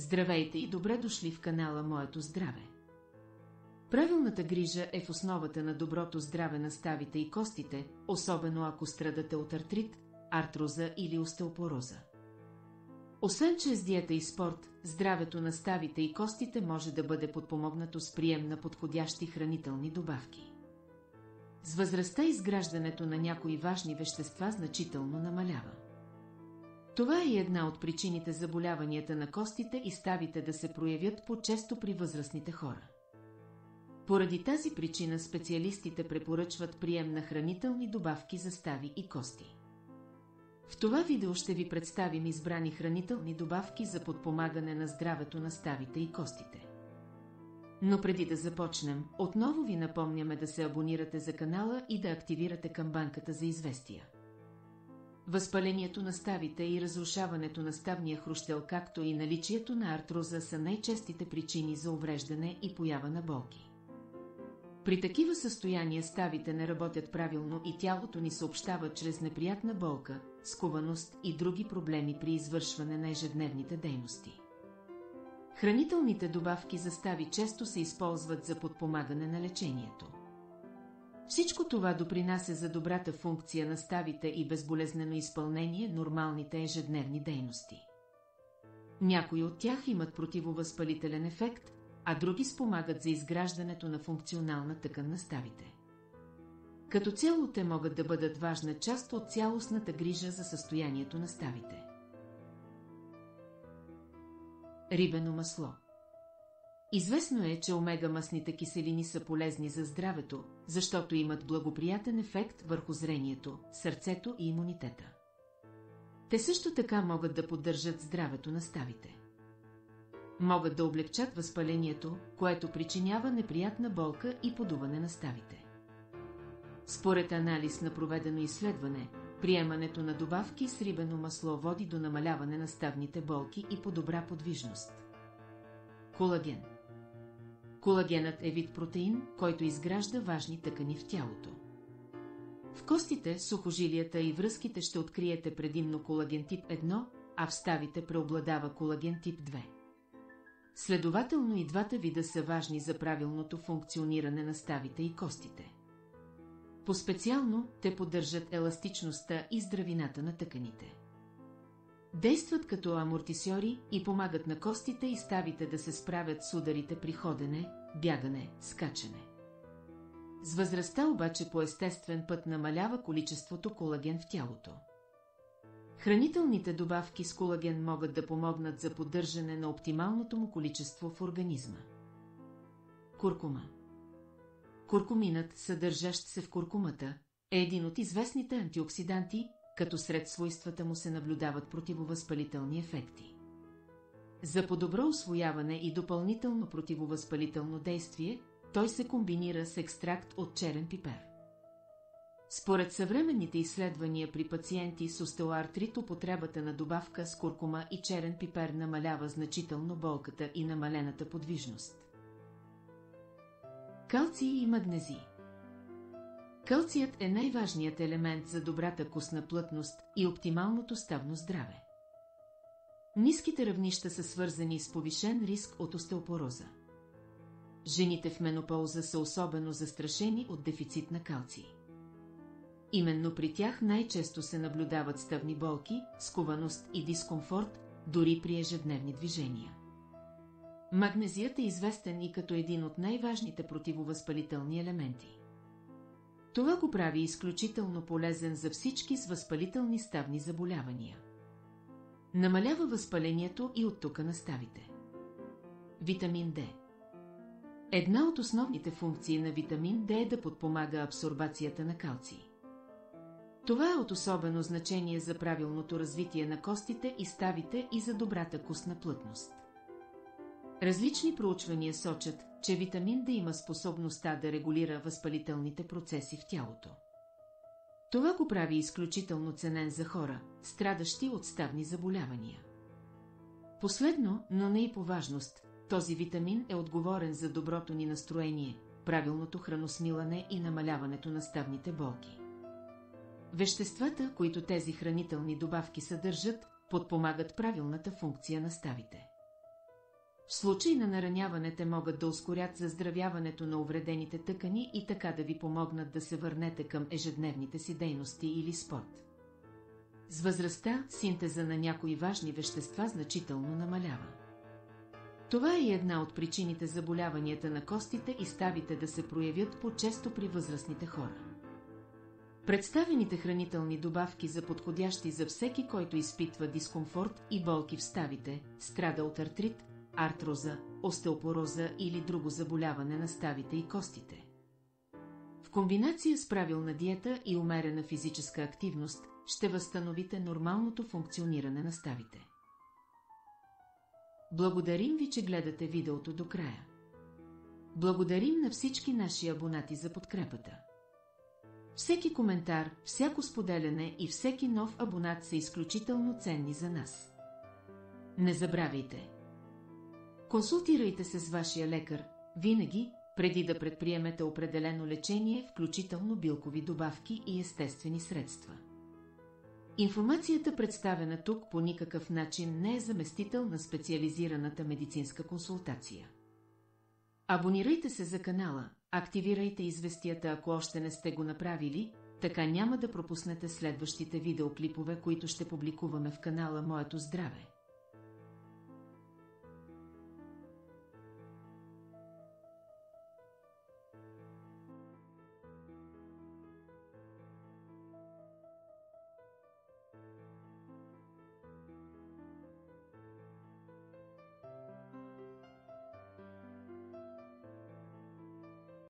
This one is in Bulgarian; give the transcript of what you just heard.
Здравейте и добре дошли в канала Моето здраве. Правилната грижа е в основата на доброто здраве на ставите и костите, особено ако страдате от артрит, артроза или остеопороза. Освен чрез диета и спорт, здравето на ставите и костите може да бъде подпомогнато с прием на подходящи хранителни добавки. С възрастта изграждането на някои важни вещества значително намалява. Това е и една от причините заболяванията на костите и ставите да се проявят по-често при възрастните хора. Поради тази причина специалистите препоръчват прием на хранителни добавки за стави и кости. В това видео ще ви представим избрани хранителни добавки за подпомагане на здравето на ставите и костите. Но преди да започнем, отново ви напомняме да се абонирате за канала и да активирате камбанката за известия. Възпалението на ставите и разрушаването на ставния хрущел, както и наличието на артроза са най-честите причини за увреждане и поява на болки. При такива състояния ставите не работят правилно и тялото ни съобщава чрез неприятна болка, скуваност и други проблеми при извършване на ежедневните дейности. Хранителните добавки за стави често се използват за подпомагане на лечението. Всичко това допринася за добрата функция на ставите и безболезнено изпълнение нормалните ежедневни дейности. Някои от тях имат противовъзпалителен ефект, а други спомагат за изграждането на функционална тъкан на ставите. Като цяло те могат да бъдат важна част от цялостната грижа за състоянието на ставите. Рибено масло. Известно е, че омега-масните киселини са полезни за здравето, защото имат благоприятен ефект върху зрението, сърцето и имунитета. Те също така могат да поддържат здравето на ставите. Могат да облегчат възпалението, което причинява неприятна болка и подуване на ставите. Според анализ на проведено изследване, приемането на добавки с рибено масло води до намаляване на ставните болки и по-добра подвижност. Колаген. Колагенът е вид протеин, който изгражда важни тъкани в тялото. В костите, сухожилията и връзките ще откриете предимно колаген тип 1, а в ставите преобладава колаген тип 2. Следователно и двата вида са важни за правилното функциониране на ставите и костите. По-специално те поддържат еластичността и здравината на тъканите. Действат като амортисьори и помагат на костите и ставите да се справят с ударите при ходене, бягане, скачане. С възрастта обаче по естествен път намалява количеството колаген в тялото. Хранителните добавки с колаген могат да помогнат за поддържане на оптималното му количество в организма. Куркума. Куркуминът, съдържащ се в куркумата, е един от известните антиоксиданти, като сред свойствата му се наблюдават противовъзпалителни ефекти. За по-добро усвояване и допълнително противовъзпалително действие, той се комбинира с екстракт от черен пипер. Според съвременните изследвания при пациенти с остеоартрит, употребата на добавка с куркума и черен пипер намалява значително болката и намалената подвижност. Калций и магнезий. Калцият е най-важният елемент за добрата костна плътност и оптималното ставно здраве. Ниските равнища са свързани с повишен риск от остеопороза. Жените в менопауза са особено застрашени от дефицит на калций. Именно при тях най-често се наблюдават ставни болки, скуваност и дискомфорт, дори при ежедневни движения. Магнезият е известен и като един от най-важните противовъзпалителни елементи. Това го прави изключително полезен за всички с възпалителни ставни заболявания. Намалява възпалението и оттока на ставите. Витамин Д. Една от основните функции на витамин Д е да подпомага абсорбацията на калций. Това е от особено значение за правилното развитие на костите и ставите и за добрата костна плътност. Различни проучвания сочат, че витамин Д има способността да регулира възпалителните процеси в тялото. Това го прави изключително ценен за хора, страдащи от ставни заболявания. Последно, но не и по важност, този витамин е отговорен за доброто ни настроение, правилното храносмилане и намаляването на ставните болки. Веществата, които тези хранителни добавки съдържат, подпомагат правилната функция на ставите. В случай на нараняване те могат да ускорят заздравяването на увредените тъкани и така да ви помогнат да се върнете към ежедневните си дейности или спорт. С възрастта синтеза на някои важни вещества значително намалява. Това е една от причините заболяванията на костите и ставите да се проявят по-често при възрастните хора. Представените хранителни добавки са подходящи за всеки, който изпитва дискомфорт и болки в ставите, страда от артрит, артроза, остеопороза или друго заболяване на ставите и костите. В комбинация с правилна диета и умерена физическа активност ще възстановите нормалното функциониране на ставите. Благодарим ви, че гледате видеото до края. Благодарим на всички наши абонати за подкрепата. Всеки коментар, всяко споделяне и всеки нов абонат са изключително ценни за нас. Не забравяйте! Консултирайте се с вашия лекар винаги, преди да предприемете определено лечение, включително билкови добавки и естествени средства. Информацията, представена тук, по никакъв начин не е заместител на специализираната медицинска консултация. Абонирайте се за канала, активирайте известията, ако още не сте го направили, така няма да пропуснете следващите видеоклипове, които ще публикуваме в канала Моето здраве.